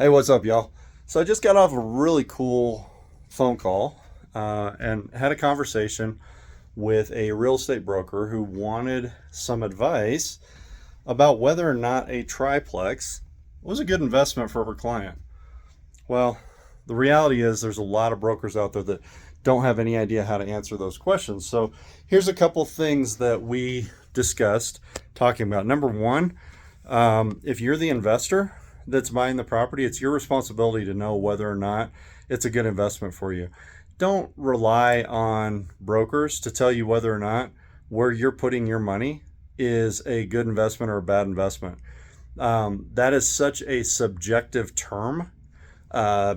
Hey, what's up, y'all? So I just got off a really cool phone call and had a conversation with a real estate broker who wanted some advice about whether or not a triplex was a good investment for her client. Well, the reality is there's a lot of brokers out there that don't have any idea how to answer those questions. So here's a couple things that we discussed talking about. Number one, if you're the investor that's buying the property, it's your responsibility to know whether or not it's a good investment for you. Don't rely on brokers to tell you whether or not where you're putting your money is a good investment or a bad investment. That is such a subjective term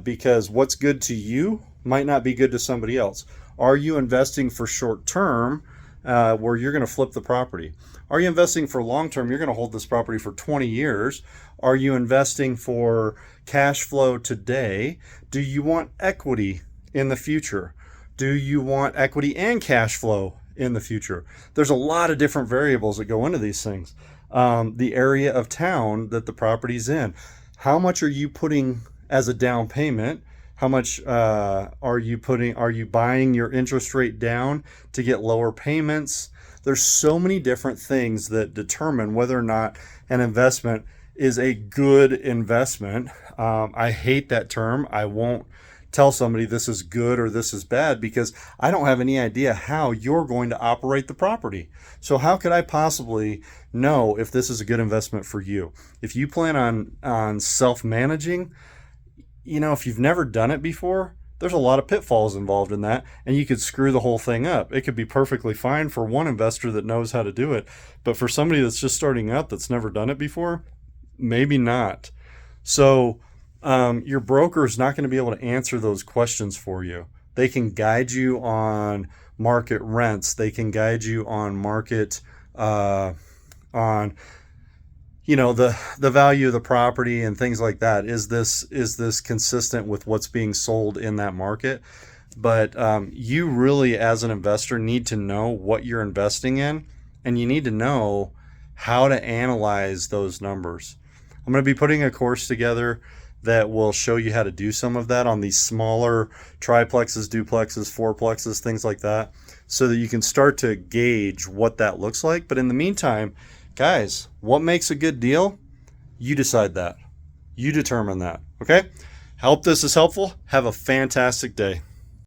because what's good to you might not be good to somebody else. Are you investing for short term where you're going to flip the property? Are you investing for long term? You're going to hold this property for 20 years. Are you investing for cash flow today? Do you want equity in the future? Do you want equity and cash flow in the future? There's a lot of different variables that go into these things. The area of town that the property's in. How much are you putting as a down payment? How much are you buying your interest rate down to get lower payments? There's so many different things that determine whether or not an investment is a good investment. I hate that term. I won't tell somebody this is good or this is bad because I don't have any idea how you're going to operate the property. So how could I possibly know if this is a good investment for you? If you plan on self-managing, if you've never done it before, there's a lot of pitfalls involved in that, and you could screw the whole thing up. It could be perfectly fine for one investor that knows how to do it, but for somebody that's just starting out that's never done it before, maybe not. So your broker is not going to be able to answer those questions for you. They can guide you on market rents. They can guide you on market on the value of the property and things like that. Is this consistent with what's being sold in that market? But you really, as an investor, need to know what you're investing in, and you need to know how to analyze those numbers. I'm going to be putting a course together that will show you how to do some of that on these smaller triplexes, duplexes, fourplexes, things like that, so that you can start to gauge what that looks like. But in the meantime, guys, what makes a good deal? You decide that. You determine that. Okay? Hope this is helpful. Have a fantastic day.